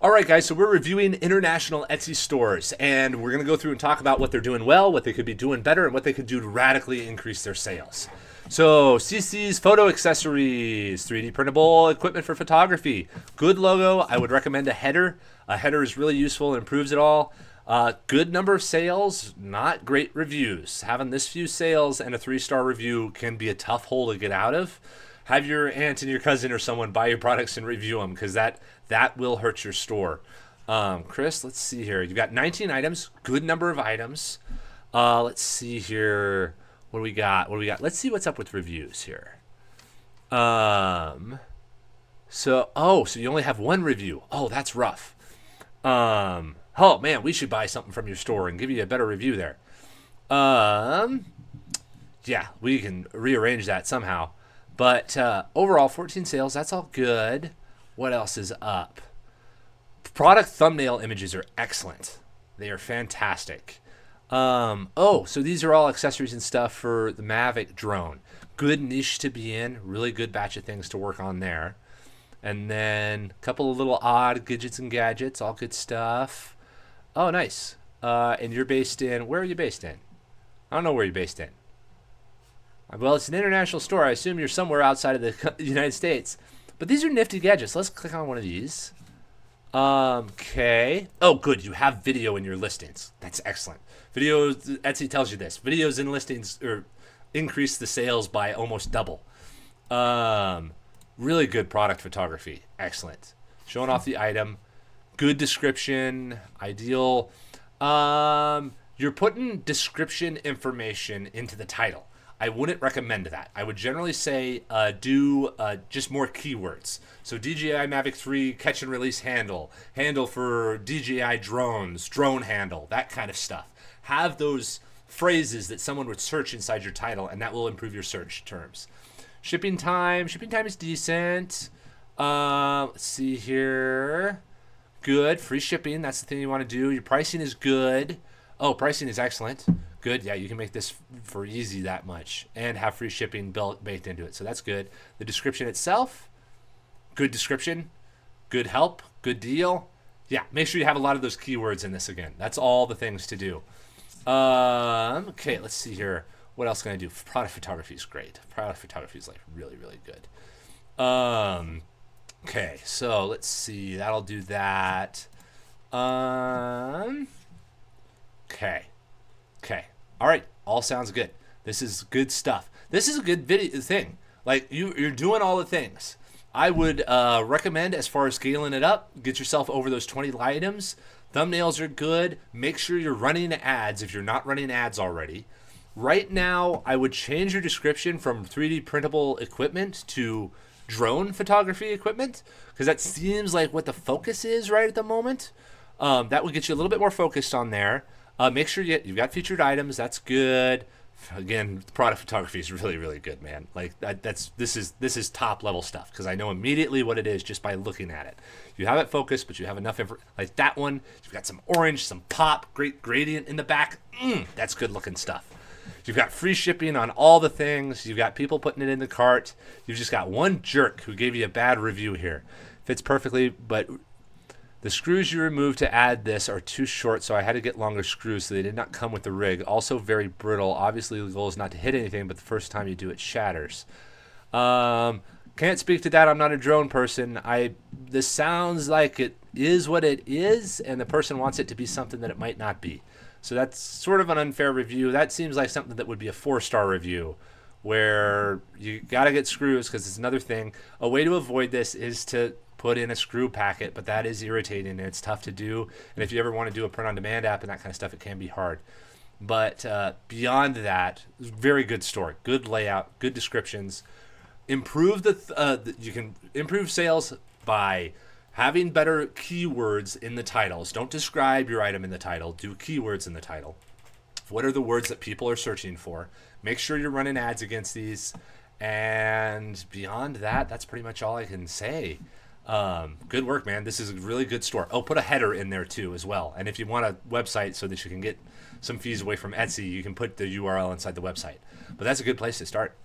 All right, guys, so we're reviewing international Etsy stores, and we're going to go through and talk about what they're doing well, what they could be doing better, and what they could do to radically increase their sales. So, CCsPhotoAccessories, 3D printable equipment for photography. Good logo. I would recommend a header. A header is really useful and improves it all. Good number of sales, not great reviews. Having this few sales and a 3-star review can be a tough hole to get out of. Have your aunt and your cousin or someone buy your products and review them, because that will hurt your store. Chris, let's see here. You've got 19 items, good number of items. Let's see here. What do we got? Let's see what's up with reviews here. So you only have one review. Oh, that's rough. Oh man, we should buy something from your store and give you a better review there. Yeah, we can rearrange that somehow. But overall, 14 sales, that's all good. What else is up? Product thumbnail images are excellent. They are fantastic. So these are all accessories and stuff for the Mavic drone. Good niche to be in. Really good batch of things to work on there. And then a couple of little odd gadgets and gadgets. All good stuff. Oh, nice. And you're based in... Where are you based in? I don't know where you're based in. Well, it's an international store. I assume you're somewhere outside of the United States. But these are nifty gadgets. Let's click on one of these. Okay. Oh, good. You have video in your listings. That's excellent. Videos, Etsy tells you this. Videos in listings increase the sales by almost double. Really good product photography. Excellent. Showing off the item. Good description. Ideal. You're putting description information into the title. I wouldn't recommend that. I would generally say do just more keywords. So DJI Mavic 3 catch and release handle, handle for DJI drones, drone handle, that kind of stuff. Have those phrases that someone would search inside your title, and that will improve your search terms. Shipping time is decent. Let's see here. Good, free shipping, that's the thing you want to do. Your pricing is good. Oh, pricing is excellent. Good, yeah, you can make this for easy that much and have free shipping baked into it, so that's good. The description itself, good description, good help, good deal. Yeah, make sure you have a lot of those keywords in this again. That's all the things to do. Okay, let's see here. What else can I do? Product photography is great. Product photography is like really, really good. Okay, so let's see. That'll do that. Okay. All right. All sounds good. This is good stuff. This is a good video thing. Like you're doing all the things. I would recommend, as far as scaling it up, get yourself over those 20 items. Thumbnails are good. Make sure you're running ads if you're not running ads already. Right now, I would change your description from 3D printable equipment to drone photography equipment, because that seems like what the focus is right at the moment. That would get you a little bit more focused on there. Make sure you've got featured items. That's good. Again, product photography is really, really good, man. Like this is top level stuff, because I know immediately what it is just by looking at it. You have it focused, but you have enough like that one. You've got some orange, some pop, great gradient in the back. That's good looking stuff. You've got free shipping on all the things. You've got people putting it in the cart. You've just got one jerk who gave you a bad review here. Fits perfectly, but the screws you removed to add this are too short, so I had to get longer screws, so they did not come with the rig. Also very brittle. Obviously, the goal is not to hit anything, but the first time you do, it shatters. Can't speak to that. I'm not a drone person. This sounds like it is what it is, and the person wants it to be something that it might not be. So that's sort of an unfair review. That seems like something that would be a 4-star review, where you got to get screws, because it's another thing. A way to avoid this is to put in a screw packet, but that is irritating and it's tough to do. And if you ever want to do a print-on-demand app and that kind of stuff, it can be hard. But beyond that, very good store, good layout, good descriptions. You can improve sales by having better keywords in the titles. Don't describe your item in the title. Do keywords in the title. What are the words that people are searching for? Make sure you're running ads against these. And beyond that, that's pretty much all I can say. Good work, man. This is a really good store. Oh, put a header in there too as well. And if you want a website so that you can get some fees away from Etsy, you can put the URL inside the website. But that's a good place to start.